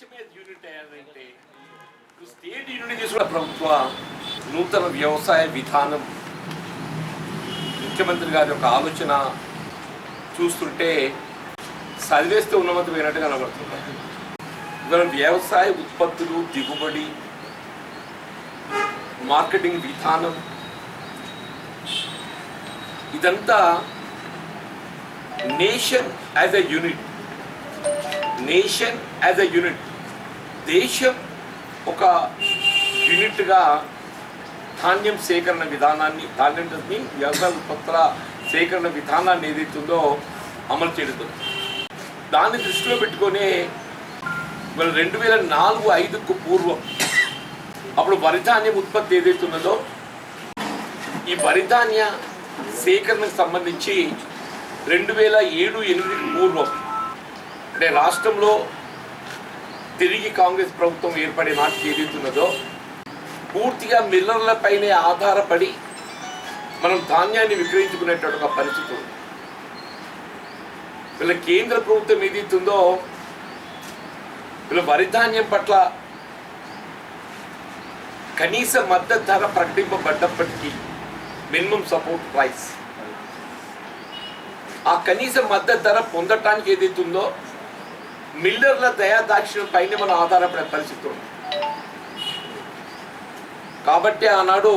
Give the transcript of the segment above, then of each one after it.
దేశమే యూనిట్ అయ్యారంటే state unit తీసుకున్న ప్రభుత్వ నూతన వ్యవసాయ విధానం ముఖ్యమంత్రి గారి యొక్క ఆలోచన చూస్తుంటే చదివేస్తే ఉన్నతమైనట్టుగా కనబడుతుంది. ఇవాళ వ్యవసాయ ఉత్పత్తులు, దిగుబడి, మార్కెటింగ్ విధానం ఇదంతా నేషన్ యాజ్ ఎ యూనిట్, దేశం ఒక యూనిట్గా ధాన్యం సేకరణ విధానాన్ని, వ్యవసాయ ఉత్పత్తుల సేకరణ విధానాన్ని ఏదైతుందో అమలు చేయడం, దాన్ని దృష్టిలో పెట్టుకొని 2004-05కు పూర్వం అప్పుడు వరిధాన్యం ఉత్పత్తి ఏదైతున్నదో ఈ వరిధాన్య సేకరణకు సంబంధించి 2007-08 పూర్వం అంటే రాష్ట్రంలో తిరిగి కాంగ్రెస్ ప్రభుత్వం ఏర్పడే నాటికి ఏదైతున్నదో పూర్తిగా మిల్లర్లపైనే ఆధారపడి మనం ధాన్యాన్ని విక్రయించుకునేటువంటి ఒక పరిస్థితి ఉంది. వీళ్ళ కేంద్ర ప్రభుత్వం ఏదైతుందో వీళ్ళ వరిధాన్యం పట్ల కనీస మద్దతు ధర ప్రకటింపబడ్డప్పటికీ మినిమం సపోర్ట్ ప్రైస్, ఆ కనీస మద్దతు ధర పొందటానికి ఏదైతుందో మిల్లర్ల దయాదాక్షిణ్యం పైన మనం ఆధారపడే పరిస్థితి ఉంది. కాబట్టి ఆనాడు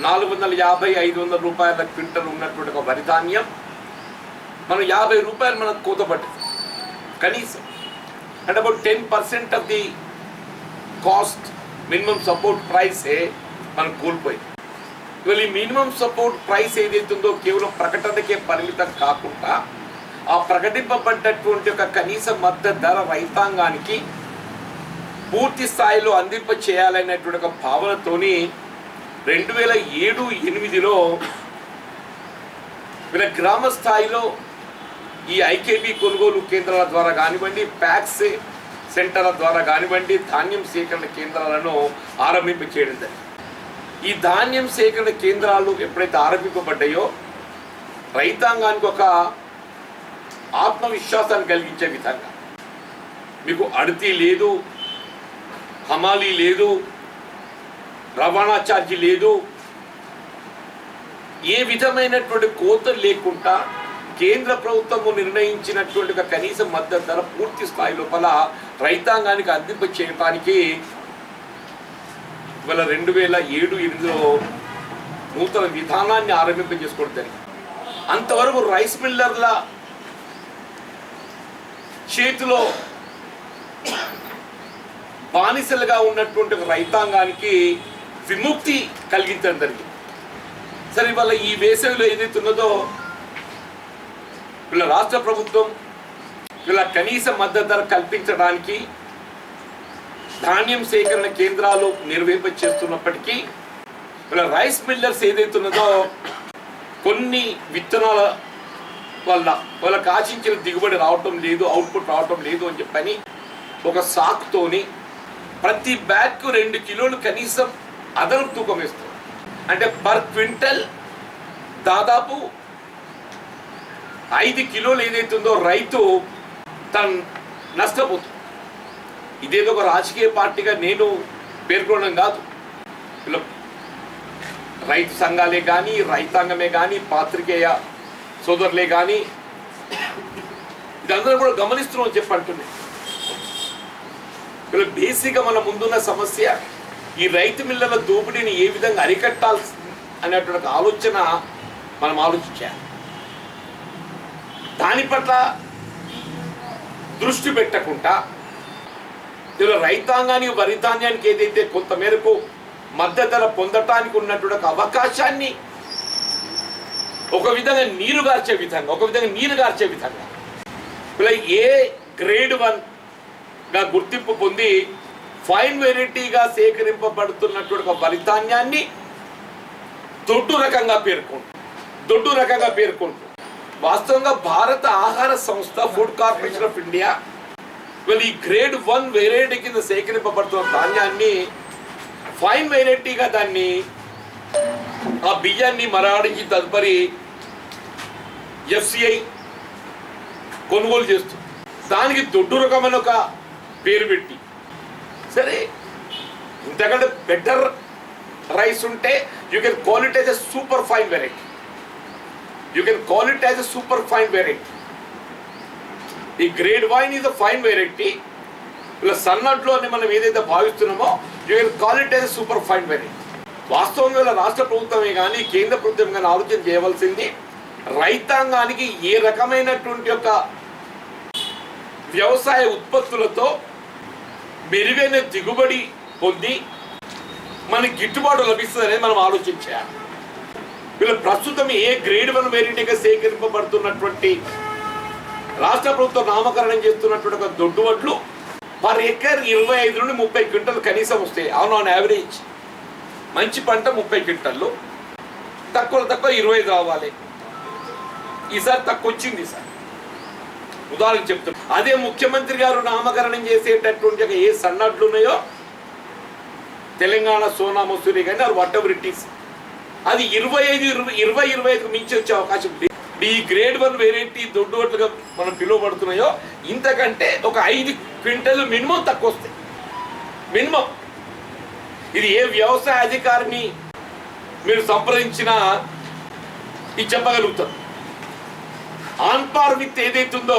450-500 రూపాయల క్వింటల్ ఉన్నటువంటి ఒక వరిధాన్యం మనం 50 రూపాయలు మనకు కూతపట్టింది కనీసం, అంటే about 10% of the cost minimum support ప్రైసే మనకు కోల్పోయింది. ఇవాళ ఈ మినిమం సపోర్ట్ ప్రైస్ ఏదైతుందో కేవలం ప్రకటనకే పరిమితం కాకుండా ఆ ప్రకటింపబడ్డటువంటి ఒక కనీస మద్దతు ధర రైతాంగానికి పూర్తి స్థాయిలో అందింప చేయాలనేటువంటి ఒక భావనతోని 2007-08లో వీళ్ళ గ్రామ స్థాయిలో ఈ ఐకేబీ కొనుగోలు కేంద్రాల ద్వారా కానివ్వండి, ప్యాక్స్ సెంటర్ల ద్వారా కానివ్వండి, ధాన్యం సేకరణ కేంద్రాలను ఆరంభింప చేయడం జరిగింది. ఈ ధాన్యం సేకరణ కేంద్రాలు ఎప్పుడైతే ఆరంభింపబడ్డాయో రైతాంగానికి ఒక ఆత్మవిశ్వాసాన్ని కలిగించే విధంగా, మీకు అడితి లేదు, హమాలీ లేదు, రవాణా ఛార్జీ లేదు, ఏ విధమైనటువంటి కోతలు లేకుండా కేంద్ర ప్రభుత్వము నిర్ణయించినటువంటి ఒక కనీస మద్దతు ధర పూర్తి స్థాయి లోపల రైతాంగానికి అందింప చేయడానికి ఇవాళ 2007-08లో నూతన విధానాన్ని ఆరంభింప చేసుకోవడం జరిగింది. అంతవరకు రైస్ మిల్లర్ల చేతిలో బానిసలుగా ఉన్నటువంటి రైతాంగానికి విముక్తి కలిగించడం జరిగింది. సరే, ఇవాళ ఈ వేసవిలో ఏదైతున్నదో వీళ్ళ రాష్ట్ర ప్రభుత్వం వీళ్ళ కనీస మద్దతు ధర కల్పించడానికి ధాన్యం సేకరణ కేంద్రాలు నిర్వహింప చేస్తున్నప్పటికీ వీళ్ళ రైస్ మిల్లర్స్ ఏదైతున్నదో కొన్ని విత్తనాల వల్ల వాళ్ళకి ఆశించిన దిగుబడి రావటం లేదు, అవుట్పుట్ రావటం లేదు అని చెప్పని ఒక సాకుతోని ప్రతి బ్యాగ్కు 2 కిలోలు కనీసం అదనపు తూకం వేస్తారు. అంటే పర్ క్వింటల్ దాదాపు 5 కిలోలు ఏదైతుందో రైతు తను నష్టపోతుంది. ఇదేదో ఒక రాజకీయ పార్టీగా నేను పేర్కొనడం కాదు. ఇలా రైతు సంఘాలే కానీ, రైతాంగమే కానీ, పాత్రికేయ సోదరులే కానీ ఇదందరూ కూడా గమనిస్తున్నామని చెప్పి అంటున్నాయి. ఇలా బేసిక్గా మన ముందున్న సమస్య ఈ రైతు మిల్లల దోపిడీని ఏ విధంగా అరికట్టాల్సి అనేటువంటి ఆలోచన మనం ఆలోచించాలి. దాని పట్ల దృష్టి పెట్టకుండా ఇలా రైతాంగానికి, వరిధాన్యానికి ఏదైతే కొంత మేరకు మద్దతు ధర పొందటానికి ఉన్నటువంటి ఒక అవకాశాన్ని ఒక విధంగా నీరు గార్చే విధంగా ఇలా ఏ గ్రేడ్ 1గా గుర్తింపు పొంది ఫైన్ వెరైటీగా సేకరింపబడుతున్నటువంటి ఒక వరిధాన్యాన్ని దొడ్డు రకంగా పేర్కొంటూ వాస్తవంగా భారత ఆహార సంస్థ, ఫుడ్ కార్పొరేషన్ ఆఫ్ ఇండియా వీళ్ళు ఈ గ్రేడ్ 1 వెరైటీ కింద సేకరింపబడుతున్న ధాన్యాన్ని ఫైన్ వెరైటీగా దాన్ని ఆ బియ్యాన్ని మరాడించి తదుపరి FCI కొనుగోలు చేస్తుంది. దానికి దొడ్డు రకమైన ఒక పేరు పెట్టి. సరే, ఇంతకంటే బెటర్ రైస్ ఉంటే you can call it as a super fine variety. You can call it as a super fine variety. ఈ grade wine is a fine variety. ఇలా సన్నట్లో అని మనం ఏదైతే భావిస్తున్నామో you can call it as a super fine variety. వాస్తవంగా ఇలా రాష్ట్ర ప్రభుత్వమే కానీ కేంద్ర ప్రభుత్వం కానీ ఆలోచన చేయవలసింది రైతాంగానికి ఏ రకమైనటువంటి యొక్క వ్యవసాయ ఉత్పత్తులతో మెరుగైన దిగుబడి పొంది మనకి గిట్టుబాటు లభిస్తుంది అనేది మనం ఆలోచించాలి. వీళ్ళు ప్రస్తుతం ఏ గ్రేడ్ 1 వెరైటీగా సేకరింపబడుతున్నటువంటి రాష్ట్ర ప్రభుత్వం నామకరణం చేస్తున్నటువంటి ఒక దొడ్డు వడ్లు పర్ ఎకర్ 25 నుండి 30 క్వింటల్ కనీసం వస్తాయి. అవును, ఆన్ యావరేజ్ మంచి పంట 30 క్వింటల్లో, తక్కువ 25 రావాలి. ఈసారి తక్కువ వచ్చింది సార్. ఉదాహరణకు చెప్తాను, అదే ముఖ్యమంత్రి గారు నామకరణం చేసేటటువంటి ఏ సన్నడ్లు ఉన్నాయో తెలంగాణ సోనా మసూరి కానీ అది వాట్ ఎవర్ ఇట్ ఈస్, అది 25 మించి వచ్చే అవకాశం లేదు. ఈ గ్రేడ్ 1 వెరైటీ దొడ్డు వడ్లుగా మనం పిలువబడుతున్నాయో ఇంతకంటే ఒక 5 క్వింటల్ మినిమం తక్కువ వస్తాయి, మినిమం. ఇది ఏ వ్యవసాయ అధికారిని మీరు సంప్రదించినా ఇది చెప్పగలుగుతారు. ఆన్ పార్ విత్ ఏదైతుందో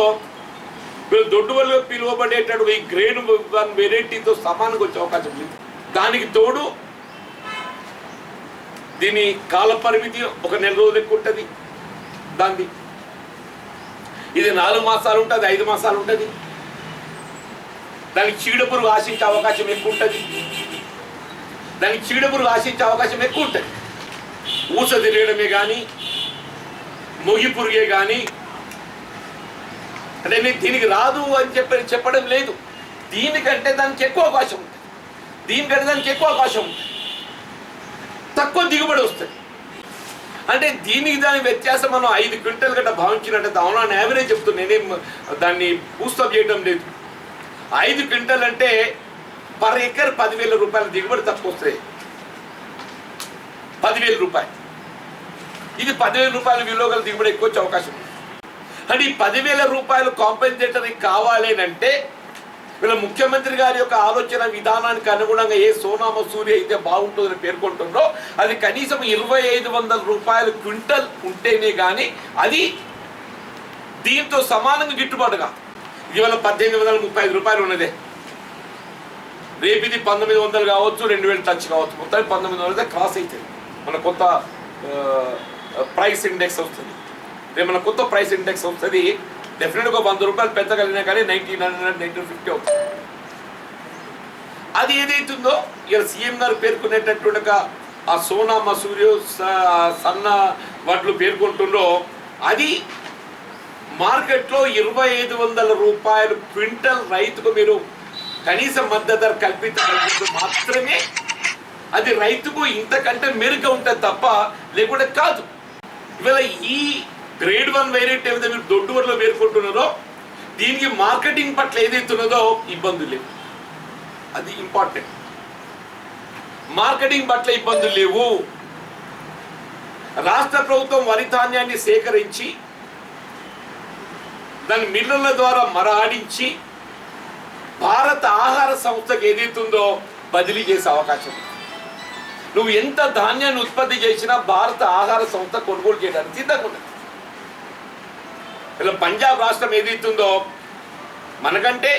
మీరు దొడ్డు వల్ల పిలువబడేటటువంటి ఈ గ్రేడ్ 1 వెరైటీతో సమానంగా వచ్చే అవకాశం లేదు. దానికి తోడు దీని కాల పరిమితి ఒక నెల రోజులు ఎక్కువ ఉంటుంది. దాన్ని ఇది 4 మాసాలు ఉంటుంది, 5 మాసాలు ఉంటుంది. దానికి చీడపురుగు ఆశించే అవకాశం ఎక్కువ ఉంటుంది. ఊస తిరగడమే కానీ మొగి పురుగే కానీ, అంటే నేను దీనికి రాదు అని చెప్పడం లేదు. దీనికంటే దానికి ఎక్కువ అవకాశం ఉంటుంది. తక్కువ దిగుబడి వస్తుంది. అంటే దీనికి దాని వ్యత్యాసం మనం 5 క్వింటల్ గట్ట భావించినట్టు అవునా యావరేజ్ చెప్తుంది. నేనేం దాన్ని పూస్తప్ చేయడం లేదు. 5 క్వింటల్ అంటే పర్ ఎకర్ 10,000 రూపాయల దిగుబడి తక్కువ వస్తుంది. 10,000 రూపాయలు. ఇది 10,000 రూపాయల విలువ గల దిగుబడి ఎక్కువ వచ్చే అవకాశం ఉంది. అంటే ఈ 10,000 రూపాయలు కాంపెన్సేటరీ కావాలి అంటే వీళ్ళ ముఖ్యమంత్రి గారి యొక్క ఆలోచన విధానానికి అనుగుణంగా ఏ సోనా మసూరి అయితే బాగుంటుందని పేర్కొంటుందో అది కనీసం 2,500 రూపాయలు క్వింటల్ ఉంటేనే కానీ అది దీంతో సమానంగా గిట్టుబాటుగా. ఇవాళ 1,835 రూపాయలు ఉన్నదే, రేపు ఇది 1,900 కావచ్చు, 2,000 టచ్ కావచ్చు, మొత్తం 1,900 క్రాస్ అవుతుంది. మన కొత్త ప్రైస్ ఇండెక్స్ వస్తుంది. రేపు మన కొత్త ప్రైస్ ఇండెక్స్ వస్తుంది. డెఫినెట్గా 100 రూపాయలు పెంచగలిగినా కానీ 1,900, 1,950 అవుతుంది. అది ఏదైతుందో ఇక సీఎం గారు పేర్కొనేటటువంటి ఆ సోనా మసూరి సన్న వడ్లు పేర్కొంటుందో అది మార్కెట్లో 2,500 రూపాయలు క్వింటల్ రైతుకు మీరు కనీస మద్దతు ధర కల్పించగలిగితే మాత్రమే అది రైతుకు ఇంతకంటే మెరుగ్గా ఉంటుంది తప్ప లేకుంటే కాదు. ఇవాళ ఈ గ్రేడ్ 1 వెరైటీ ఏదైతే మీరు దొడ్డు వడ్లు పేర్కొంటున్నారో దీనికి మార్కెటింగ్ పట్ల ఏదైతున్నదో ఇబ్బందులు లేవు. అది ఇంపార్టెంట్. మార్కెటింగ్ పట్ల ఇబ్బందులు లేవు. రాష్ట్ర ప్రభుత్వం వరి ధాన్యాన్ని సేకరించి దాని మిల్లుల ద్వారా మరాడించి భారత ఆహార సంస్థకు ఏదైతుందో బదిలీ చేసే అవకాశం. నువ్వు ఎంత ధాన్యాన్ని ఉత్పత్తి చేసినా భారత ఆహార సంస్థ కొనుగోలు చేయడానికి సిద్ధంగా ఉన్నది. ఇలా పంజాబ్ రాష్ట్రం ఏదైతుందో మనకంటే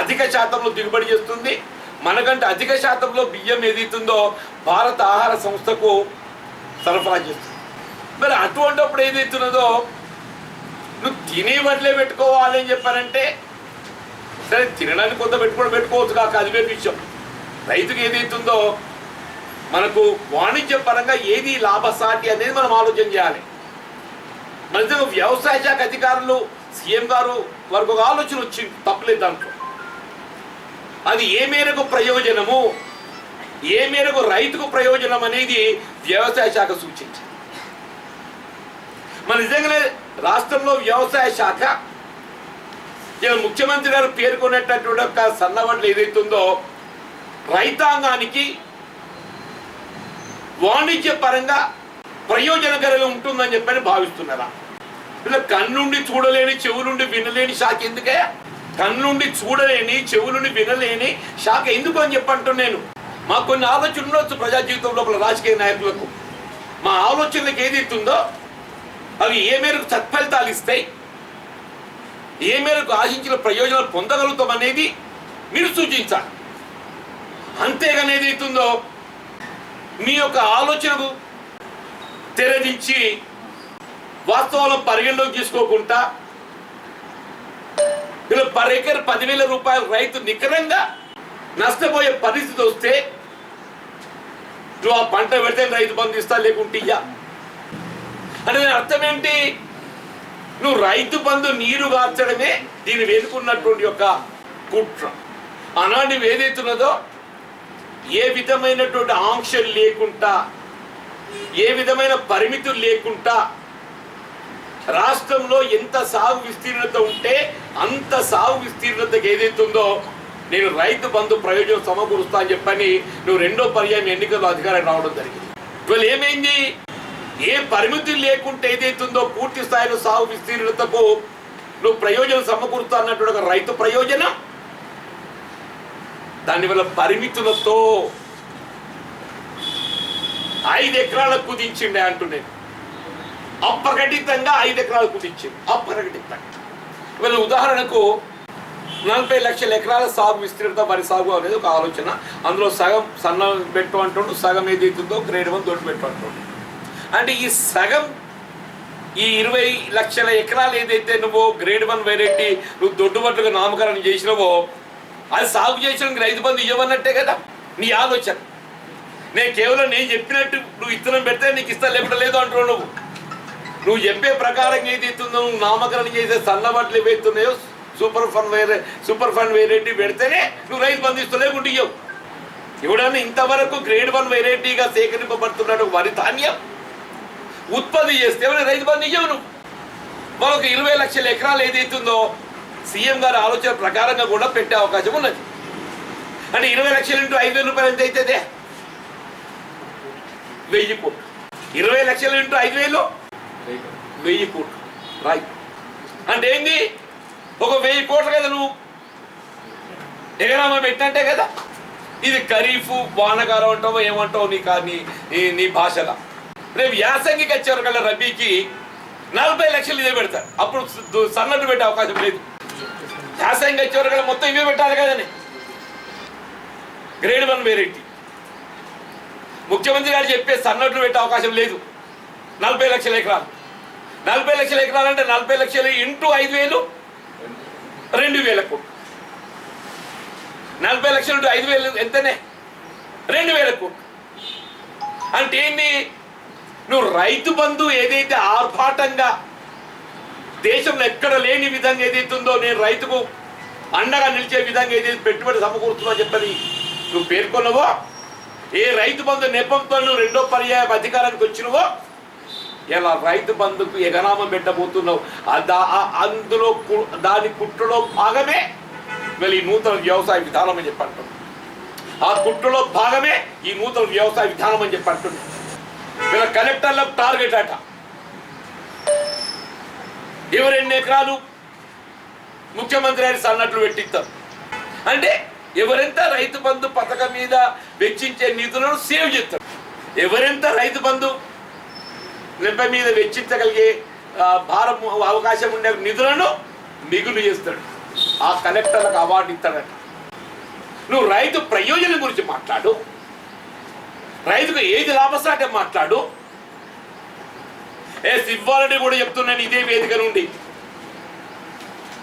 అధిక శాతంలో దిగుబడి చేస్తుంది. మనకంటే అధిక శాతంలో బియ్యం ఏదైతుందో భారత ఆహార సంస్థకు సరఫరా చేస్తుంది. మరి అటువంటిప్పుడు ఏదైతున్నదో నువ్వు తినే వడ్లే పెట్టుకోవాలి అని చెప్పారంటే సరే, తినడానికి కొంత పెట్టుకోవచ్చు కాక అది వేరే విషయం. రైతుకు ఏదైతుందో మనకు వాణిజ్య పరంగా ఏది లాభసాటి అనేది మనం ఆలోచన చేయాలి. మన వ్యవసాయ శాఖ అధికారులు సీఎం గారు వారికి ఒక ఆలోచన వచ్చింది, తప్పలేదు దాంట్లో. అది ఏ మేరకు ప్రయోజనము, ఏ మేరకు రైతుకు ప్రయోజనం అనేది వ్యవసాయ శాఖ సూచించింది. మన నిజంగానే రాష్ట్రంలో వ్యవసాయ శాఖ ఇలా ముఖ్యమంత్రి గారు పేర్కొనేటటువంటి ఒక సన్నవడ్లు ఏదైతుందో రైతాంగానికి వాణిజ్య పరంగా ప్రయోజనకరంగా ఉంటుందని చెప్పని భావిస్తున్నారా? ఇలా కన్నుండి చూడలేని చెవులుండి వినలేని శాఖ ఎందుకే? కన్నుండి చూడలేని, చెవులుండి వినలేని శాఖ ఎందుకు అని చెప్పంటున్నాను నేను. మాకు కొన్ని ఆలోచనలు ఉండొచ్చు ప్రజా జీవితం లోపల రాజకీయ నాయకులకు. మా ఆలోచనలకు ఏదైతుందో అవి ఏ మేరకు సత్ఫలితాలు ఇస్తాయి, ఏ మేరకు ఆశించిన ప్రయోజనాలు పొందగలుగుతాం అనేది మీరు సూచించాలి. అంతేగాని ఏదైతుందో మీ యొక్క ఆలోచనకు తెరదించి వాస్తవాలను పరిగణలోకి తీసుకోకుండా ఇలా పర్ ఎకర్ 10,000 రూపాయలు రైతు నికరంగా నష్టపోయే పరిస్థితి వస్తే నువ్వు ఆ పంట పెడితే రైతు బంధు ఇస్తా లేకుంటే ఇయ్యా అంటే అర్థం ఏంటి? నువ్వు రైతు బంధు నీరు గార్చడమే దీన్ని వెనుకున్నటువంటి యొక్క కుట్ర. ఆనాడు నువ్వు ఏదైతున్నదో ఏ విధమైనటువంటి ఆంక్షలు లేకుండా, ఏ విధమైన పరిమితులు లేకుండా రాష్ట్రంలో ఎంత సాగు విస్తీర్ణత ఉంటే అంత సాగు విస్తీర్ణతకు ఏదైతుందో నేను రైతు బంధు ప్రయోజనం సమకూరుస్తా అని చెప్పని నువ్వు రెండో పర్యాయం ఎన్నికల్లో అధికారం రావడం జరిగింది. ఇవాళ ఏమైంది? ఏ పరిమితులు లేకుంటే ఏదైతుందో పూర్తి స్థాయిలో సాగు విస్తీర్ణతకు నువ్వు ప్రయోజనం సమకూరుస్తా అన్నటువంటి ఒక రైతు ప్రయోజనం, దానివల్ల పరిమితులతో 5 ఎకరాలకు కుదించిండే అంటున్నాను. అప్రకటితంగా 5 ఎకరాలు కుదించింది, అప్రకటితంగా. ఇవాళ ఉదాహరణకు 40 లక్షల ఎకరాల సాగు విస్తీర్ణత వరి సాగు అనేది ఒక ఆలోచన. అందులో సగం సన్న పెట్టు అంటుండు, సగం ఏదైతుందో గ్రేడ్ 1 దొడ్డు పెట్టు అంటుండు. అంటే ఈ సగం ఈ 20 లక్షల ఎకరాలు ఏదైతే నువ్వు గ్రేడ్ 1 వెరైటీ నువ్వు దొడ్డుబట్టుగా నామకరణం చేసినావో అది సాగు చేసిన రైతు బంధు ఇవ్వమన్నట్టే కదా నీ ఆలోచన. నేను కేవలం నేను చెప్పినట్టు నువ్వు ఇత్తనం పెడితే నీకు ఇస్తా లేకుండా లేదు అంటున్నావు. నువ్వు చెప్పే ప్రకారం ఏదైతుందో నువ్వు నామకరణం చేసే సన్నబట్లు ఏవైతున్నాయో సూపర్ ఫండ్ వెరైటీ పెడితేనే నువ్వు రైతు బంధు ఇస్తా లేకుంటే ఇవ్వవు. ఇవ్వడానికి ఇంతవరకు గ్రేడ్ 1 వెరైటీగా సేకరింపబడుతున్నాడు వరి ధాన్యం ఉత్పత్తి చేస్తే రైతు బంధు ఇవ్వవు. నువ్వు మరొక 20 లక్షల ఎకరాలు ఏదైతుందో సీఎం గారి ఆలోచన ప్రకారంగా కూడా పెట్టే అవకాశం ఉన్నది. అంటే 20 లక్షలు ఇంటూ 5,000 రూపాయలు ఎంత అవుతుంది? 1000 కోట్లు. 20 లక్షలు ఇంటూ 5,000 1000 కోట్లు. రైట్ అంటే ఏంది? ఒక 1000 కోట్లు కదా నువ్వు ఎగరామా పెట్టినట్టే కదా. ఇది ఖరీఫ్ వానకాలం అంటావో ఏమంటావు నీ భాషలో. రేపు యాసంగికి వచ్చేవారు కదా రబీకి 40 లక్షలు ఇదే పెడతారు. అప్పుడు సన్నట్టు పెట్టే అవకాశం లేదు. యాసంగి వచ్చేవారు కదా మొత్తం ఇవే పెట్టాలి కదని. గ్రేడ్ 1 వెరైటీ ముఖ్యమంత్రి గారు చెప్పే సన్నట్లు పెట్టే అవకాశం లేదు. 40 లక్షల ఎకరాలు 40 లక్షల ఎకరాలు అంటే 40 లక్షలు ఇంటూ 5,000 2,000 కోట్లు. 40 లక్షలు ఇంటూ 5,000 ఎంతనే? 2,000 కోట్లు. అంటే ఏంటి? నువ్వు రైతు బంధు ఏదైతే ఆర్భాటంగా దేశంలో ఎక్కడ లేని విధంగా ఏదైతుందో నేను రైతుకు అండగా నిలిచే విధంగా ఏదైతే పెట్టుబడి సమకూరుతుందో చెప్పని నువ్వు పేర్కొన్నావో, ఏ రైతు బంధు నెపంతో నువ్వు రెండో పర్యాయం అధికారానికి వచ్చినవో ఇలా రైతు బంధుకు ఎగనామం పెట్టబోతున్నావు. అందులో దాని కుట్రలో భాగమే వీళ్ళు ఈ నూతన వ్యవసాయ విధానం అని చెప్పంటున్నావు. ఆ కుట్రలో భాగమే ఈ నూతన వ్యవసాయ విధానం అని చెప్పంటున్నావు. వీళ్ళ కలెక్టర్లకు టార్గెట్ అట. ఎవరు 2 ఎకరాలు ముఖ్యమంత్రి గారి సన్నట్లు పెట్టిస్తారు అంటే ఎవరెంత రైతు బంధు పథకం మీద వెచ్చించే నిధులను సేవ్ చేస్తారు, ఎవరెంత రైతు బంధు లెంప మీద వెచ్చించగలిగే భారం అవకాశం ఉండే నిధులను మిగులు చేస్తాడు. ఆ కలెక్టర్లకు అవార్డు ఇస్తాడట. నువ్వు రైతు ప్రయోజనం గురించి మాట్లాడు, రైతుకు ఏది లాభసాటే మాట్లాడు. ఇవ్వాలని కూడా చెప్తున్నాను ఇదే వేదిక నుండి.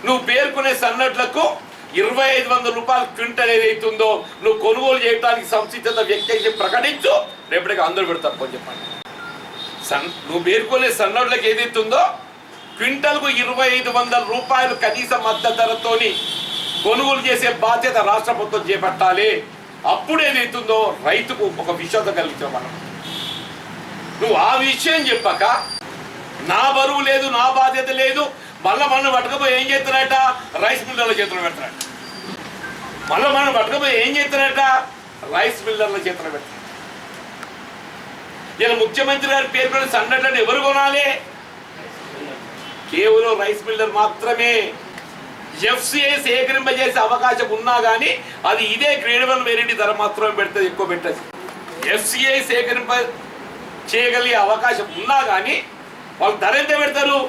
నువ్వు పేర్కొనే సన్నట్లకు 2,500 రూపాయలు క్వింటల్ ఏదైతుందో నువ్వు కొనుగోలు చేయడానికి సంసిద్ధత వ్యక్తి అయితే ప్రకటించు. రేపటికి అందరూ పెడతారు అని చెప్పండి. నువ్వు పేర్కొనే సన్నట్లకు ఏదైతుందో క్వింటల్కు 2,500 రూపాయలు కనీస మద్దతు ధరతోని కొనుగోలు చేసే బాధ్యత రాష్ట్ర ప్రభుత్వం చేపట్టాలి. అప్పుడు ఏదైతుందో రైతుకు ఒక విశ్వాసం కలిగించాం మనం. నువ్వు ఆ విషయం చెప్పక నా బరువు లేదు, నా బాధ్యత లేదు, మళ్ళీ మనం పట్టుకపోయి ఏం చేస్తున్నారట? రైస్ మిల్లర్ల చేతులు పెడతారట. మళ్ళీ మనం పట్టుకపోయి ఏం చేస్తున్నారట? రైస్ మిల్లర్ల చేతులు పెడతారు. ఇలా ముఖ్యమంత్రి గారి పేర్కొన్న సన్నట్లను ఎవరు కొనాలి? కేవలం రైస్ మిల్లర్ మాత్రమే. ఎఫ్సిఐ సేకరింపజేసే అవకాశం ఉన్నా కానీ అది ఇదే గ్రేడ్ 1 వేరియటీ ధర మాత్రమే పెడుతుంది, ఎక్కువ పెట్టదు. ఎఫ్సిఐ సేకరింప చేయగలిగే అవకాశం ఉన్నా కానీ వాళ్ళు ధర ఎంత పెడతారు?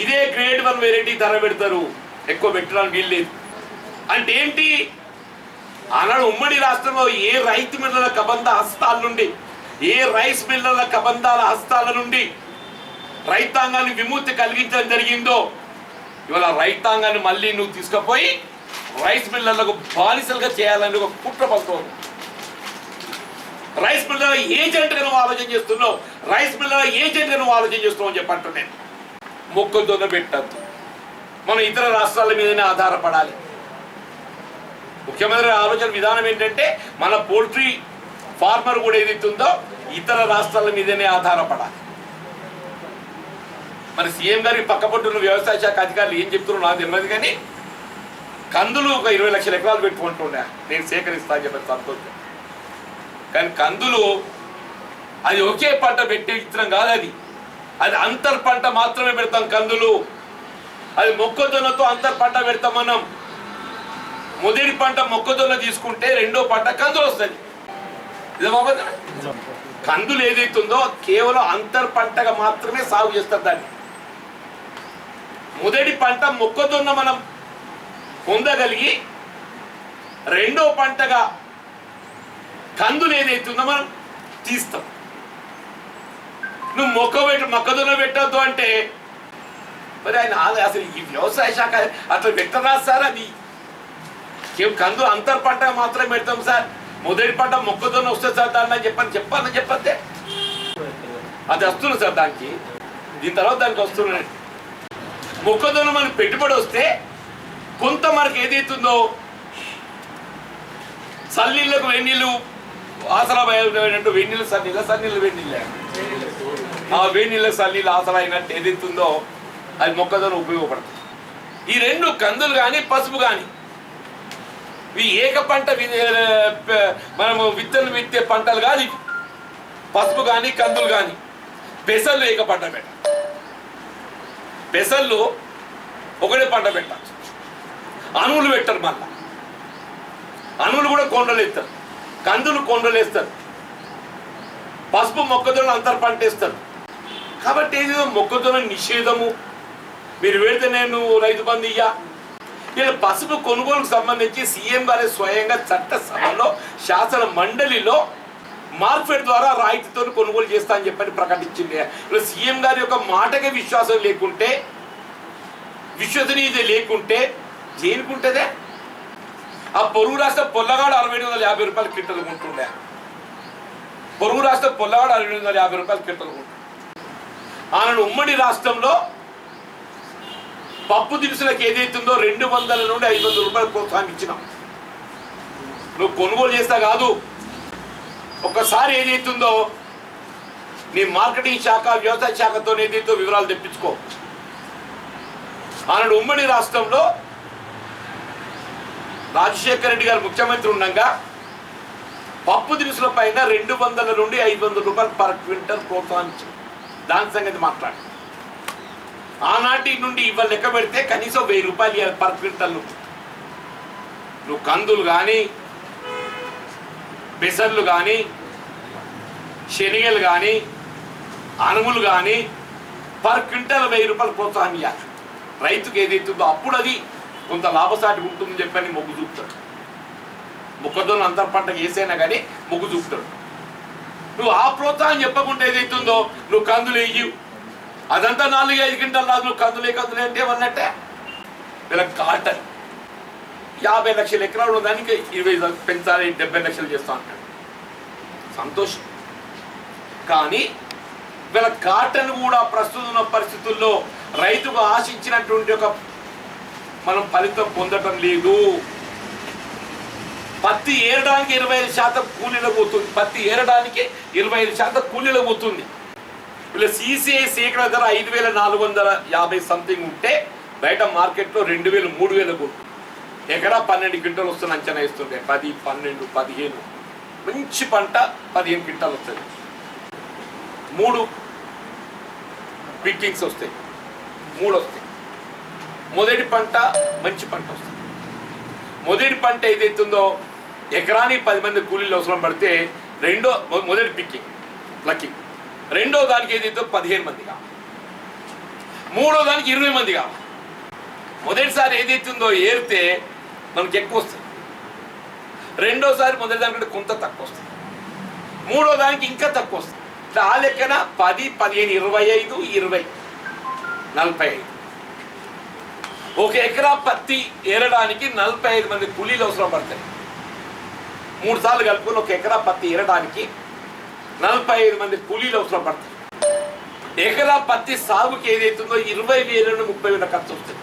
ఇదే గ్రేడ్ 1 వేరియటీ ధర పెడతారు, ఎక్కువ పెట్టడానికి వీల్లేదు. అంటే ఏంటి? ఆనాడు ఉమ్మడి రాష్ట్రంలో ఏ రైతు మిల్లల కబంధ హస్తాల నుండి, ఏ రైస్ మిల్లర్ల కబంధాల హస్తాల నుండి రైతాంగాన్ని విముక్తి కలిగించడం జరిగిందో, ఇవాళ రైతాంగాన్ని మళ్ళీ నువ్వు తీసుకుపోయి రైస్ మిల్లర్లకు బానిసలుగా చేయాలని ఒక కుట్ర పడుతుంది. రైస్ మిల్లర్ ఏజెంట్గా నువ్వు ఆలోచన చేస్తున్నావు, రైస్ మిల్లర్ ఏజెంట్గా నువ్వు ఆలోచన చేస్తున్నావు అని చెప్పంటు నేను. మొక్కజొన్న పెట్టద్దు, మనం ఇతర రాష్ట్రాల మీదనే ఆధారపడాలి. ముఖ్యమంత్రి ఆలోచన విధానం ఏంటంటే మన పోల్ట్రీ ఫార్మర్ కూడా ఏదైతుందో ఇతర రాష్ట్రాల మీదనే ఆధారపడాలి. మరి సీఎం గారి పక్కపట్టున్న వ్యవసాయ శాఖ అధికారులు ఏం చెప్తున్నారో నాకు తెలియదు, కానీ కందులు ఒక 20 లక్షల ఎకరాలు పెట్టుకుంటుండే నేను సేకరిస్తా అని చెప్పి సంతోషం. కానీ కందులు అది ఒకే పంట పెట్టే విత్తనం కాదు, అది అంతర్ పంట మాత్రమే పెడతాం కందులు. అది మొక్కజొన్నతో అంతర్ పంట పెడతాం మనం. మొదటి పంట మొక్కజొన్న తీసుకుంటే రెండో పంట కందులు వస్తుంది. కందులు ఏదైతుందో కేవలం అంతర్ పంటగా మాత్రమే సాగు చేస్తారు దాన్ని. మొదటి పంట మొక్కజొన్న మనం పొందగలిగి రెండో పంటగా కందులు ఏదైతుందో మనం తీస్తాం. నువ్వు మొక్కజొన్న పెట్టద్దు అంటే మరి ఆయన అసలు ఈ వ్యవసాయ శాఖ అట్లా పెట్టరా సార్? అది కందు అంతర్ పంట మాత్రమే పెడతాం సార్, మొదటి పంట మొక్కజొన్న వస్తుంది సార్ దాన్ని చెప్పండి. అది వస్తుంది సార్ దానికి, దీని తర్వాత దానికి వస్తున్నాయి. మొక్కజొన్న మనకి పెట్టుబడి వస్తే కొంత మనకి ఏదైతుందో సన్నీళ్ళకు వెన్నీళ్ళు ఆసరా అయినట్టు, వెన్నీళ్ళు సన్నీళ్ళు వెన్నీళ్ళే ఆ వేడినీళ్ళకి సన్నీళ్ళు ఆసరా అయినట్టు ఏదైతుందో అది మొక్కజొన్న ఉపయోగపడుతుంది. ఈ రెండు కందులు కానీ పసుపు కానీ ఇవి ఏక పంట మనము విత్తనం విత్తే పంటలు కాదు ఇవి. పసుపు కానీ కందులు కానీ. పెసళ్ళు ఏక పంట పెట్టాలి, పెసళ్ళు ఒకటే పంట పెట్టాలి. అణువులు పెట్టరు, మళ్ళా అణువులు కూడా కొండలు వేస్తారు, కందులు కొండలు వేస్తారు, పసుపు మొక్కజొన్న అంతర్ పంట వేస్తారు. కాబట్టి ఏదో మొక్కజొన్న నిషేధము మీరు పెడితే నేను రైతు బంధు ఇయ్యా. ఇలా పసుపు కొనుగోలుకు సంబంధించి సీఎం గారి స్వయంగా చట్టసభలో శాసన మండలిలో మార్కెట్ ద్వారా రాయితీతో కొనుగోలు చేస్తా అని చెప్పని ప్రకటించింది. ఇలా సీఎం గారి యొక్క మాటకే విశ్వాసం లేకుంటే, విశ్వసనీయత లేకుంటే దేనికుంటుందే? ఆ పొరుగు రాష్ట్ర పొల్లగాడు 6750 రూపాయలు క్వింటల్ కొంటుండే. పొరుగు రాష్ట్ర పొల్లగాడు 6750 రూపాయలు క్వింటల్ కొంటుండే. ఆనాడు ఉమ్మడి రాష్ట్రంలో పప్పు దినుసులకు ఏదైతుందో 200 నుండి 500 రూపాయలు ప్రోత్సాహం ఇచ్చినాం. నువ్వు కొనుగోలు చేస్తా కాదు, ఒక్కసారి ఏదైతుందో నీ మార్కెటింగ్ శాఖ వ్యవసాయ శాఖతో ఏదైతే వివరాలు తెప్పించుకో. ఆనాడు ఉమ్మడి రాష్ట్రంలో రాజశేఖర రెడ్డి గారు ముఖ్యమంత్రి ఉండగా పప్పు దినుసుల పైన 200 నుండి 500 రూపాయలు పర్ క్వింటల్ ప్రోత్సాహం ఇచ్చింది. దాని సంగతి మాట్లాడు. ఆనాటి నుండి ఇవాళ లెక్క పెడితే కనీసం 1000 రూపాయలు పర్ క్వింటల్. నువ్వు కందులు కానీ, పెసర్లు కానీ, శనగలు కానీ, అనుములు కానీ పర్ క్వింటల్ 1000 రూపాయలు ప్రోత్సాహం ఇవ్వాలి. రైతుకు ఏదైతుందో అప్పుడు అది కొంత లాభసాటి ఉంటుందని చెప్పని మొగ్గు చూపుతాడు. మొక్కజొన్న అంతర్ పంటకు వేసైనా కానీ మొగ్గు చూపుతాడు. నువ్వు ఆ ప్రోత్సాహం చెప్పకుండా ఏదైతుందో నువ్వు కందులు వేయి, అదంతా 4-5 క్వింటల్ రాదు. నువ్వు కందులే అంటే ఏమన్నట్టే. వీళ్ళ కాటన్ 50 లక్షల ఎకరాలు ఉన్నదానికి 20 పెంచాలి, 70 లక్షలు చేస్తా అంటాడు. సంతోషం. కానీ వీళ్ళ కాటన్ కూడా ప్రస్తుతం ఉన్న పరిస్థితుల్లో రైతుకు ఆశించినటువంటి ఒక మనం ఫలితం పొందటం లేదు. పత్తి ఏరడానికి 25% కూలీలకు పోతుంది. పత్తి ఏరడానికి 25% కూలీలకు పోతుంది. వీళ్ళ CCI సేకరణ ధర 5450 సంథింగ్ ఉంటే బయట మార్కెట్లో 2000, 3000 కొట్టు. ఎకరా 12 క్వింటల్ వస్తుంది అంచనా ఇస్తుంటే. 10, 12, 15 మంచి పంట 15 క్వింటాలు వస్తుంది. 3 పిక్కింగ్స్ వస్తాయి, 3 వస్తాయి. మొదటి పంట మంచి పంట వస్తుంది. మొదటి పంట ఏదైతుందో ఎకరానికి 10 మంది కూలీలు అవసరం పడితే మొదటి పిక్కింగ్ లక్కీ. రెండో దానికి ఏదైతే 15 మంది కావాలి. మూడో దానికి 20 మంది కావాలి. మొదటిసారి ఏదైతుందో ఏరితే మనకి ఎక్కువ వస్తుంది. రెండోసారి మొదటి దానికంటే కొంత తక్కువ వస్తుంది. మూడో దానికి ఇంకా తక్కువ వస్తుంది. ఆ లెక్కన 10, 15, 25, 20, 45. ఒక ఎకరా పత్తి ఏరడానికి 45 మంది కూలీలు అవసరం పడతాయి. 3 సార్లు కలుపుకొని ఒక ఎకరా పత్తి ఏరడానికి 45 మంది కూలీలు అవసరం పడతాయి. ఎకరా పత్తి సాగుకి ఏదైతుందో 20,000 నుండి 30,000 ఖర్చు వస్తుంది.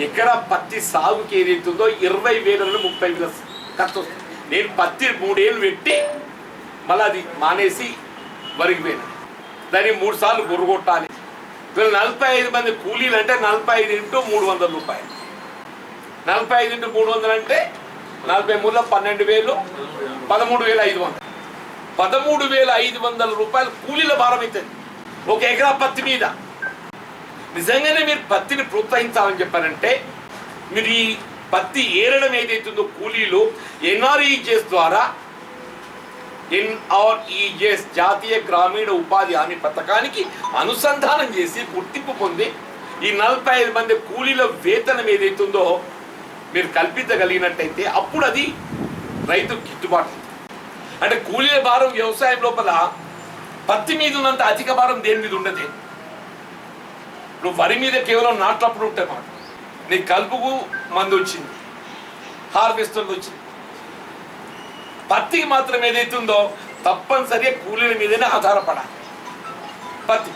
ఎకరా పత్తి సాగుకి ఏదైతుందో 20,000 నుండి 30,000 ఖర్చు వస్తుంది. నేను పత్తి 3 ఏళ్ళు పెట్టి మళ్ళీ అది మానేసి వరికి పోయినా. దాన్ని 3 సార్లు బుర్రగొట్టాలి. వీళ్ళు 45 మంది కూలీలు అంటే 45 × 300 రూపాయలు. 45 × 300 అంటే 43 12,000, 13,500. 13,500 రూపాయలు కూలీల భారం అవుతుంది ఒక ఎకరా పత్తి మీద. నిజంగానే మీరు పత్తిని ప్రోత్సహించాలని చెప్పారంటే మీరు ఈ పత్తి ఏరడం ఏదైతుందో కూలీలు NREGS ద్వారా NREGS జాతీయ గ్రామీణ ఉపాధి హామీ పథకానికి అనుసంధానం చేసి గుర్తింపు పొంది ఈ 45 మంది కూలీల వేతనం ఏదైతుందో మీరు కల్పించగలిగినట్టయితే అప్పుడు అది రైతు గిట్టుబాటు. అంటే కూలీల భారం వ్యవసాయం లోపల పత్తి మీద ఉన్నంత అధిక భారం దేని మీద ఉండదు. నువ్వు వరి మీద కేవలం నాట్లప్పుడు ఉంటాయి మాట. నీ కలుపుకు మందు వచ్చింది, హార్వెస్టర్ వచ్చింది. పత్తికి మాత్రం ఏదైతుందో తప్పనిసరిగా కూలీల మీదనే ఆధారపడాలి. పత్తి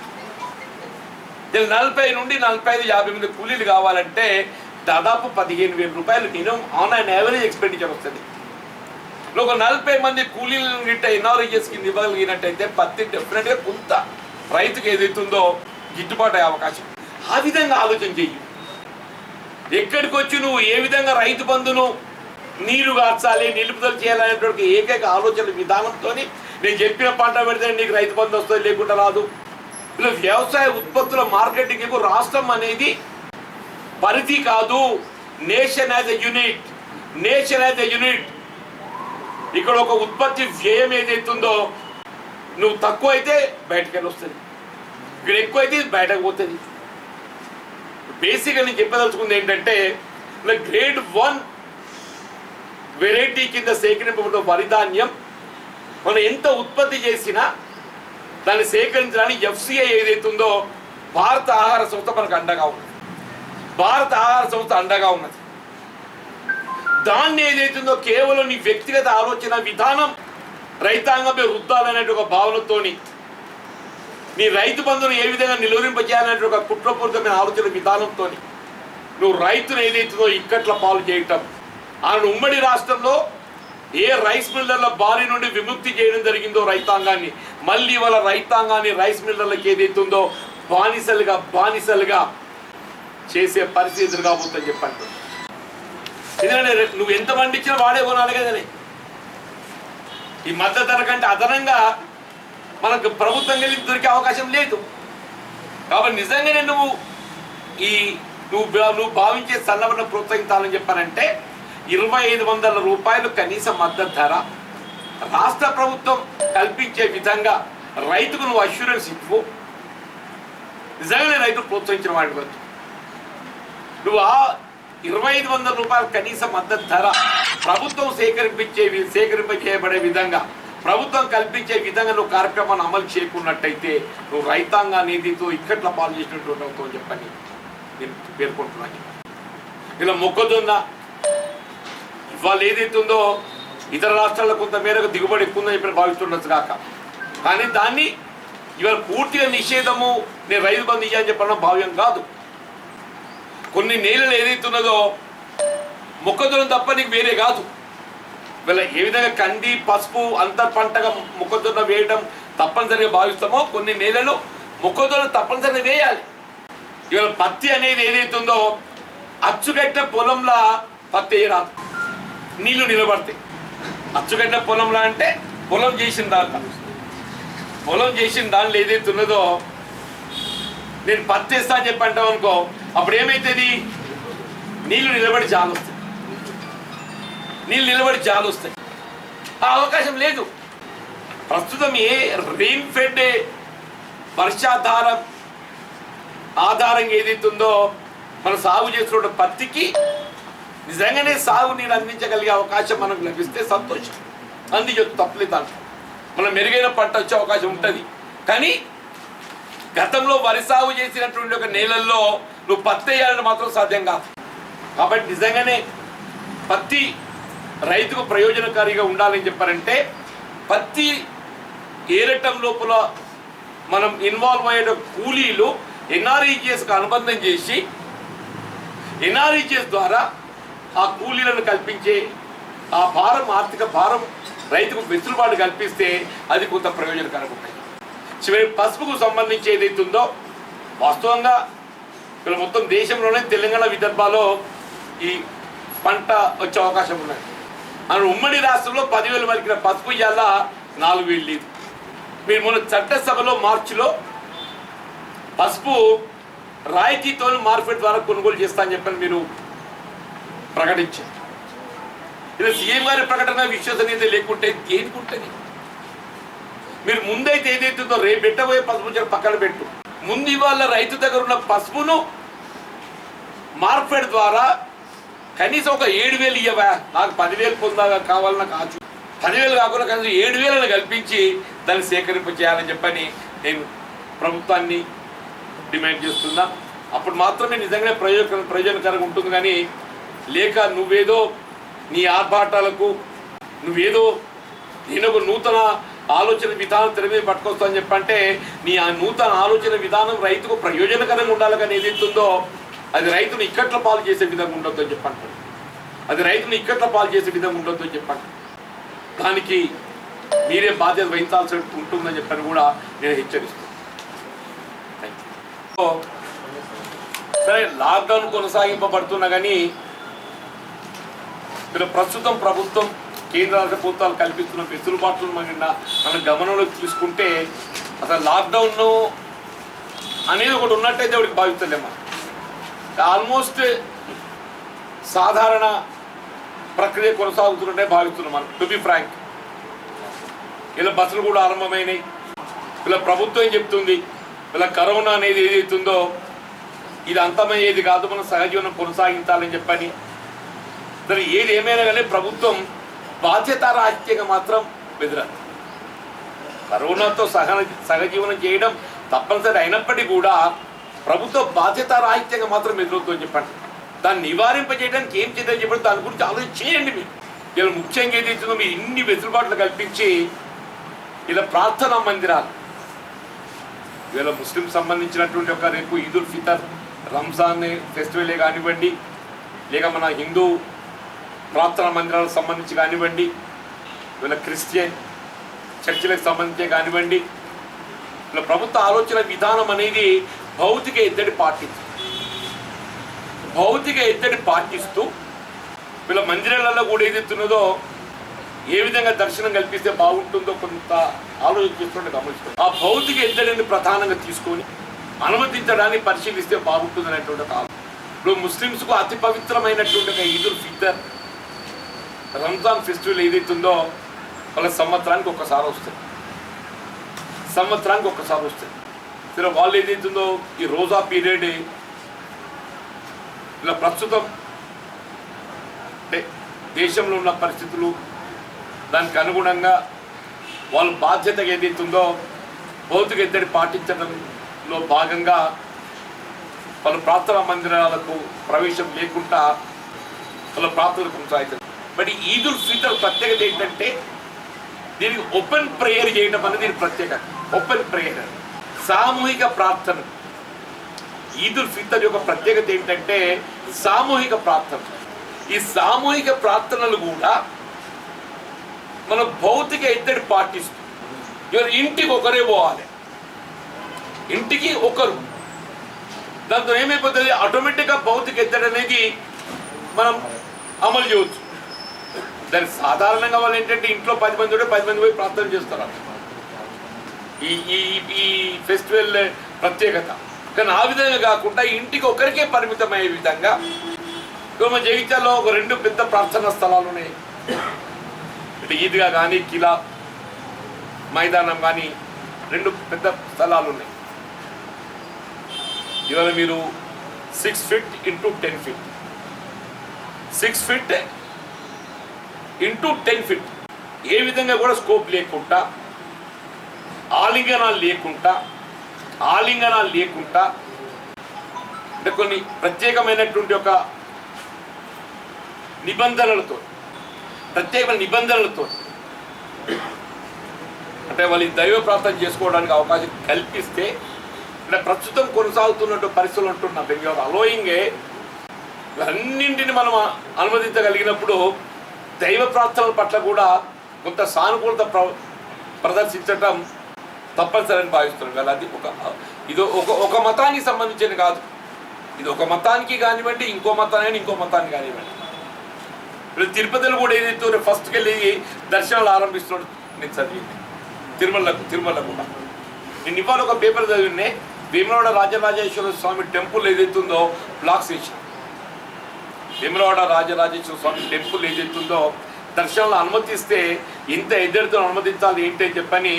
40 నుండి 45, 50 మంది కూలీలు కావాలంటే దాదాపు 15,000 రూపాయలు minimum on and average expenditure వస్తుంది. ఒక 40 మంది కూలీలను గిట్ట NREGS కింద ఇవ్వగలిగినట్టయితే పత్తి డెఫినెట్గా కొంత రైతుకు ఏదైతుందో గిట్టుబాటు అయ్యే అవకాశం. ఆ విధంగా ఆలోచన చెయ్యి. ఎక్కడికి వచ్చి నువ్వు ఏ విధంగా రైతు బంధును నీరు కార్చాలి, నిలుపుదల చేయాలనేటువంటి ఏకైక ఆలోచన విధానంతో నేను చెప్పిన పంట పెడితే నీకు రైతు బంధు వస్తుంది, లేకుండా రాదు. ఇలా వ్యవసాయ ఉత్పత్తుల మార్కెటింగ్ రాష్ట్రం అనేది పరిధి కాదు, nation as a unit. Nation as a unit. ఇక్కడ ఒక ఉత్పత్తి వ్యయం ఏదైతుందో నువ్వు తక్కువ అయితే బయటకు వెళ్ళి వస్తుంది, ఇక్కడ ఎక్కువ అయితే బయటకు పోతుంది. బేసిక్గా నేను చెప్పదలుచుకుంది ఏంటంటే గ్రేడ్ 1 వెరైటీ కింద సేకరింపబడిన వరి ధాన్యం మనం ఎంత ఉత్పత్తి చేసినా దాన్ని సేకరించడానికి FCI ఏదైతుందో భారత ఆహార సంస్థ మనకు అండగా ఉన్నది. భారత ఆహార సంస్థ అండగా ఉన్నది. దాన్ని ఏదైతుందో కేవలం నీ వ్యక్తిగత ఆలోచన విధానం రైతాంగంపై రుద్దాలనే ఒక భావనతోని నీ రైతు బంధును ఏ విధంగా నిలువరింపజేయాలనే ఒక కుట్రపూరితమైన ఆలోచన విధానంతో నువ్వు రైతును ఏదైతుందో ఇక్కట్ల పాలు చేయటం. ఆయన ఉమ్మడి రాష్ట్రంలో ఏ రైస్ మిల్లర్ల బారి నుండి విముక్తి చేయడం జరిగిందో రైతాంగాన్ని, మళ్ళీ వాళ్ళ రైతాంగాన్ని రైస్ మిల్లర్లకు ఏదైతుందో బానిసలుగా చేసే పరిస్థితులు కాబోతుందని చెప్పండి. ఎందుకంటే నువ్వు ఎంత పండించినా వాడే కొనాలి కదనే. ఈ మద్దతు ధర కంటే అదనంగా మనకు ప్రభుత్వం వెళ్ళి దొరికే అవకాశం లేదు. కాబట్టి నిజంగానే నువ్వు భావించే సన్నబడిన ప్రోత్సహించాలని చెప్పానంటే 2,500 రూపాయలు కనీస మద్దతు ధర రాష్ట్ర ప్రభుత్వం కల్పించే విధంగా రైతుకు నువ్వు అష్యూరెన్స్ ఇవ్వు. నిజంగానే రైతులు ప్రోత్సహించిన వాడి వద్దు. నువ్వు ఆ 2,500 రూపాయలు కనీస మద్దతు ధర ప్రభుత్వం సేకరింపజేయబడే విధంగా, ప్రభుత్వం కల్పించే విధంగా నువ్వు కార్యక్రమాన్ని అమలు చేయకున్నట్టయితే నువ్వు రైతాంగాన్ని ఏదైతే ఇక్కట్ల పాలు చేసినటువంటి అవుతావు చెప్పని నేను పేర్కొంటున్నాను. ఇలా మొక్కజొన్న ఇవాళ ఏదైతుందో ఇతర రాష్ట్రాల్లో కొంత మేరకు దిగుబడి ఎక్కువ ఉందని చెప్పి భావిస్తుండొచ్చు కాక, కానీ దాన్ని ఇవాళ పూర్తిగా నిషేధము, నేను రైతు బంధు ఇయ్యని చెప్పడం భావ్యం కాదు. కొన్ని నేలలు ఏదైతున్నదో మొక్కజొన్న తప్ప నీకు వేరే కాదు. వీళ్ళ ఏ విధంగా కంది, పసుపు అంతర్ పంటగా మొక్కజొన్న వేయడం తప్పనిసరిగా భావిస్తామో కొన్ని నేలలు మొక్కజొన్న తప్పనిసరిగా వేయాలి. ఇవాళ పత్తి అనేది ఏదైతుందో అచ్చుకట్టిన పొలంలో పత్తి వేయరాదు, నీళ్లు నిలబడతాయి. అచ్చుకట్టిన పొలంలో అంటే పొలం చేసిన దాంట్లో ఏదైతున్నదో నేను పత్తి వేస్తా అని చెప్పి అంటాం అనుకో, అప్పుడు ఏమైతుంది, నీళ్లు నిలబడి జాలు వస్తాయి, నీళ్ళు నిలబడి జాలు వస్తాయి. ఆ అవకాశం లేదు. ప్రస్తుతం ఏ రెయిన్ ఫెడ్ వర్షాధారం ఆధారంగా ఏదైతుందో మనం సాగు చేస్తున్న పత్తికి నిజంగానే సాగు నీరు అందించగలిగే అవకాశం మనకు లభిస్తే సంతోషం, అందించవచ్చు, తప్పలేదు. దాంట్లో మనం మెరుగైన పంట వచ్చే అవకాశం ఉంటుంది. కానీ గతంలో వరి సాగు చేసినటువంటి ఒక నేలల్లో నువ్వు పత్తి వేయాలని మాత్రం సాధ్యం కాదు. కాబట్టి నిజంగానే పత్తి రైతుకు ప్రయోజనకారిగా ఉండాలని చెప్పారంటే పత్తి ఏరటం లోపల మనం ఇన్వాల్వ్ అయ్యే కూలీలు ఎన్ఆర్ఈజిఎస్కి అనుబంధం చేసి ఎన్ఆర్ఈజిఎస్ ద్వారా ఆ కూలీలను కల్పించే ఆ భారం, ఆర్థిక భారం రైతుకు వెసులుబాటు కల్పిస్తే అది కొంత ప్రయోజనకరంగా ఉంటుంది. చివరి పసుపుకు సంబంధించి ఏదైతుందో వాస్తవంగా ఇక్కడ మొత్తం దేశంలోనే తెలంగాణ, విదర్భలో ఈ పంట వచ్చే అవకాశం ఉన్నది. అని ఉమ్మడి రాష్ట్రంలో 10,000 వరకు పసుపు ఇవాళ 4,000 లేదు. మీరు మొన్న చట్టసభలో మార్చిలో పసుపు రాయితీతో మార్కెట్ ద్వారా కొనుగోలు చేస్తా అని చెప్పని మీరు ప్రకటించారు. ఇలా సీఎం గారి ప్రకటన విశ్వసనీయత లేకుంటే దేనికి ఉంటుంది? మీరు ముందైతే ఏదైతుందో రేపు పెట్టబోయే పసుపు పక్కన పెట్టు, ముందు ఇవాళ రైతు దగ్గర ఉన్న పసుపును మార్కెట్ ద్వారా కనీసం ఒక 7,000 ఇవ్వవా, నాకు 10,000 పొందాగా కావాలన్నా కాచు, 10,000 కాకుండా కనీసం 7,000 కల్పించి దాన్ని సేకరింప చేయాలని చెప్పని నేను ప్రభుత్వాన్ని డిమాండ్ చేస్తున్నా. అప్పుడు మాత్రమే నిజంగానే ప్రయోజనకరంగా ఉంటుంది. కానీ లేక నువ్వేదో నీ ఆర్భాటాలకు నువ్వేదో నేను ఒక నూతన ఆలోచన విధానం తెర మీద పట్టుకొస్తా అని చెప్పంటే నీ ఆ నూతన ఆలోచన విధానం రైతుకు ప్రయోజనకరంగా ఉండాలి. కానీ ఏదైతుందో అది రైతును ఇక్కట్ల పాలు చేసే విధంగా ఉండొద్దు అని చెప్పంటారు. అది రైతును ఇక్కట్ల పాలు చేసే విధంగా ఉండొద్దు అని చెప్పంటారు. దానికి మీరే బాధ్యత వహించాల్సి ఉంటుందని చెప్పని కూడా నేను హెచ్చరిస్తున్నాను. సరే, లాక్డౌన్ కొనసాగింపబడుతున్నా కానీ ప్రస్తుతం ప్రభుత్వం, కేంద్ర రాష్ట్ర ప్రభుత్వాలు కల్పిస్తున్న వెసులుబాట్లు మనం గమనంలోకి తీసుకుంటే అసలు లాక్డౌన్ అనేది ఒకటి ఉన్నట్టయితే ఒకటి భావిస్తలేమా. ఆల్మోస్ట్ సాధారణ ప్రక్రియ కొనసాగుతున్నట్టే భావిస్తున్నాం మనం. టు బి ఫ్రాంక్, ఇలా బస్సులు కూడా ఆరంభమైనాయి. ఇలా ప్రభుత్వం ఏం చెప్తుంది, ఇలా కరోనా అనేది ఏదైతుందో ఇది అంతమయ్యేది కాదు, మనం సహజీవనం కొనసాగించాలని చెప్పని. సరే, ఏది ఏమైనా కానీ ప్రభుత్వం బాధ్యతారాహిత్యంగా మాత్రం బెదిరాదు. కరోనాతో సహజీవనం చేయడం తప్పనిసరి అయినప్పటికీ కూడా ప్రభుత్వ బాధ్యతారాహిత్యంగా మాత్రం ఎదురవుతూ అని చెప్పండి. దాన్ని నివారింపజేయడానికి ఏం చేద్దని చెప్పండి, దాని గురించి ఆలోచన చేయండి. మీరు ఇలా ముఖ్యంగా ఏదైతుందో మీరు ఇన్ని వెసులుబాట్లు కల్పించి ఇలా ప్రార్థనా మందిరాలు, ఇవాళ ముస్లిం సంబంధించినటువంటి ఒక రేపు ఈదుల్ ఫితర్, రంజాన్ ఫెస్టివలే కానివ్వండి, లేక మన హిందూ ప్రార్థనా మందిరాలకు సంబంధించి కానివ్వండి, ఇవాళ క్రిస్టియన్ చర్చిలకు సంబంధించి కానివ్వండి, ఇలా ప్రభుత్వ ఆలోచన విధానం అనేది భౌతిక ఎద్దడి పాటిస్తూ వీళ్ళ మందిరాలలో కూడా ఏదైతున్నదో ఏ విధంగా దర్శనం కల్పిస్తే బాగుంటుందో కొంత ఆలోచిస్తుంటే గమనిస్తుంది. ఆ భౌతిక ఎద్దడిని ప్రధానంగా తీసుకొని అనుమతించడాన్ని పరిశీలిస్తే బాగుంటుంది అనేటువంటి ఒక ఆలోచన. ఇప్పుడు ముస్లిమ్స్కు అతి పవిత్రమైనటువంటి ఒక ఈదుల్ ఫితర్, రంజాన్ ఫెస్టివల్ ఏదైతుందో వాళ్ళ సంవత్సరానికి ఒక్కసారి వస్తుంది. సరే, వాళ్ళు ఏదైతుందో ఈ రోజా పీరియడ్ ఇలా ప్రస్తుతం అంటే దేశంలో ఉన్న పరిస్థితులు దానికి అనుగుణంగా వాళ్ళ బాధ్యత ఏదైతుందో భౌతిక ఎద్దడి పాటించడంలో భాగంగా వాళ్ళ ప్రార్థనా మందిరాలకు ప్రవేశం లేకుండా వాళ్ళ ప్రార్థనలు కొనసాగుతుంది. బట్ ఈదుల్ ఫితర్ ప్రత్యేకత ఏంటంటే దీనికి ఓపెన్ ప్రేయర్ చేయడం అనేది దీని ప్రత్యేకత. ఓపెన్ ప్రేయర్, సామూహిక ప్రార్థన. ఈదుల్ ఫితర్ యొక్క ప్రత్యేకత ఏంటంటే సామూహిక ప్రార్థన. ఈ సామూహిక ప్రార్థనలు కూడా మన భౌతిక ఎద్దడి పాటిస్తూ ఎవరు ఇంటికి ఒకరే పోవాలి, ఇంటికి ఒకరు. దాంతో ఏమైపోతుంది, ఆటోమేటిక్గా భౌతిక ఎద్దడి అనేది మనం అమలు చేయవచ్చు. దానికి సాధారణంగా వాళ్ళు ఏంటంటే ఇంట్లో 10 మంది ఉంటే 10 మంది పోయి ప్రార్థన చేస్తారు. ఈ ఫెస్టివల్ ప్రత్యేకత. కానీ ఆ విధంగా కాకుండా ఇంటికి ఒకరికే పరిమితమయ్యే విధంగా మన జగిత్యాలలో ఒక 2 పెద్ద ప్రార్థనా స్థలాలు ఉన్నాయి. అంటే ఈద్గా కానీ కిలా మైదానం కానీ 2 పెద్ద స్థలాలు ఉన్నాయి. ఇవాళ మీరు 6 feet into 10 feet 6 feet into 10 feet ఏ విధంగా కూడా స్కోప్ లేకుండా ఆలింగనాలు లేకుండా అంటే కొన్ని ప్రత్యేకమైనటువంటి ఒక ప్రత్యేకమైన నిబంధనలతో అంటే వాళ్ళు దైవ ప్రార్థన చేసుకోవడానికి అవకాశం కల్పిస్తే అంటే ప్రస్తుతం కొనసాగుతున్నట్టు పరిస్థితులు ఉంటున్న బెంగళూరు అలోయింగే అన్నింటిని మనం అనుమతించగలిగినప్పుడు దైవ ప్రార్థనల పట్ల కూడా కొంత సానుకూలత ప్రదర్శించటం తప్పనిసరిని భావిస్తున్నాం కదా. అది ఒక మతానికి సంబంధించిన కాదు, ఇది ఒక మతానికి కానివ్వండి, ఇంకో మతానికి కానివ్వండి. ఇప్పుడు తిరుపతిలో కూడా ఏదైతే ఫస్ట్కి వెళ్ళి దర్శనాలు ఆరంభిస్తున్నాడు నేను చదివింది తిరుమల కూడా. నేను ఇవాళ ఒక పేపర్ చదివినే వేములవాడ రాజరాజేశ్వర స్వామి టెంపుల్ ఏదైతుందో బ్లాక్స్ వేసి వేములవాడ రాజరాజేశ్వర స్వామి టెంపుల్ ఏదైతుందో దర్శనాలు అనుమతిస్తే ఇంత ఎద్దరితో అనుమతించాలి ఏంటి అని చెప్పని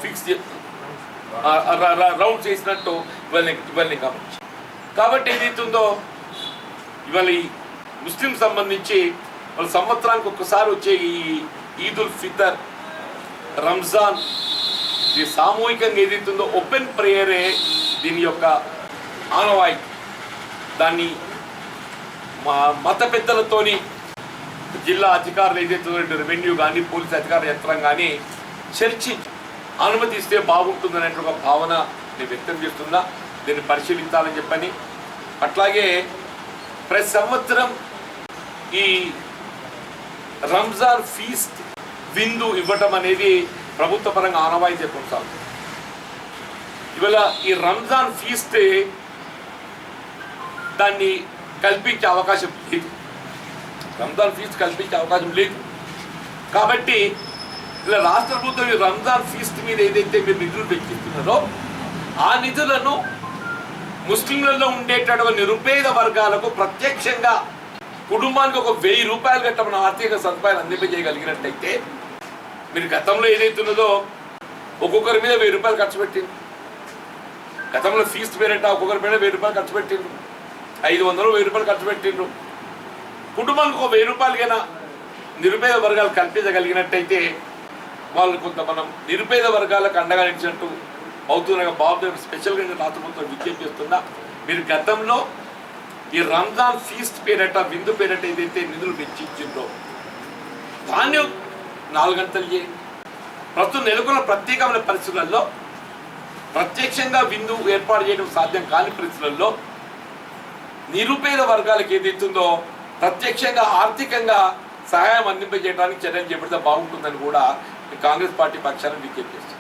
ఫిక్స్ రౌండ్ చేసినట్టు ఇవన్నీ కాబట్టి ఏదైతుందో ఇవాళ ఈ ముస్లిం సంబంధించి వాళ్ళ సంవత్సరానికి ఒక్కసారి వచ్చే ఈ ఈదుల్ ఫితర్ రంజాన్ ఇది సామూహికంగా ఏదైతుందో ఓపెన్ ప్రేయరే దీని యొక్క ఆనవాయితీ. దాన్ని మత పెద్దలతోని జిల్లా అధికారులు ఏదైతే రెవెన్యూ కానీ పోలీస్ అధికారుల యంత్రం కానీ చర్చి అనుమతిస్తే బాగుంటుందనే ఒక భావన నేను వ్యక్తం చేస్తున్నా. దీన్ని పరిశీలించాలని చెప్పని అట్లాగే ప్రతి సంవత్సరం ఈ రంజాన్ ఫీస్ట్ విందు ఇవ్వటం అనేది ప్రభుత్వ పరంగా ఆనవాయితీ కొనసాగుతుంది. ఇవాళ ఈ రంజాన్ ఫీస్ట్ దాన్ని కల్పించే అవకాశం లేదు, రంజాన్ ఫీస్ట్ కల్పించే అవకాశం లేదు. కాబట్టి ఇలా రాష్ట్ర ప్రభుత్వం ఈ రంజాన్ ఫీస్ట్ మీద ఏదైతే మీరు నిధులు వెచ్చిస్తున్నారో ఆ నిధులను ముస్లింలలో ఉండేటటువంటి నిరుపేద వర్గాలకు ప్రత్యక్షంగా కుటుంబానికి ఒక 1000 రూపాయలు కట్టమని ఆర్థిక సదుపాయాలు అందింపజేయగలిగినట్టయితే మీరు గతంలో ఏదైతున్నదో ఒక్కొక్కరి మీద 1000 రూపాయలు ఖర్చు పెట్టింది. గతంలో ఫీస్ట్ పేరట ఒక్కొక్కరి మీద 1000 రూపాయలు ఖర్చు పెట్టిండ్రు, 500 1000 రూపాయలు ఖర్చు పెట్టిండ్రు. కుటుంబానికి ఒక 1000 రూపాయలకైనా నిరుపేద వర్గాలు కల్పించగలిగినట్టయితే వాళ్ళు కొంత మనం నిరుపేద వర్గాలకు అండగా నిలిచినట్టు అవుతున్న బాబు స్పెషల్గా నేను రాష్ట్ర ప్రభుత్వం విజ్ఞప్తి చేస్తున్నా. మీరు గతంలో ఈ రంజాన్ ఫీస్ట్ పేరట విందు పేరట ఏదైతే నిధులు వెచ్చించిందో దాన్ని 4 గంటలు చేయండి. ప్రస్తుతం నెలకొన్న ప్రత్యేకమైన పరిస్థితులలో ప్రత్యక్షంగా విందు ఏర్పాటు చేయడం సాధ్యం కాని పరిస్థితులలో నిరుపేద వర్గాలకు ఏదైతుందో ప్రత్యక్షంగా ఆర్థికంగా సహాయం అందింపజేయడానికి చర్యలు చేపడితే బాగుంటుందని కూడా కాంగ్రెస్ పార్టీ పక్షాన్ని విజ్ఞప్తి చేస్తుంది.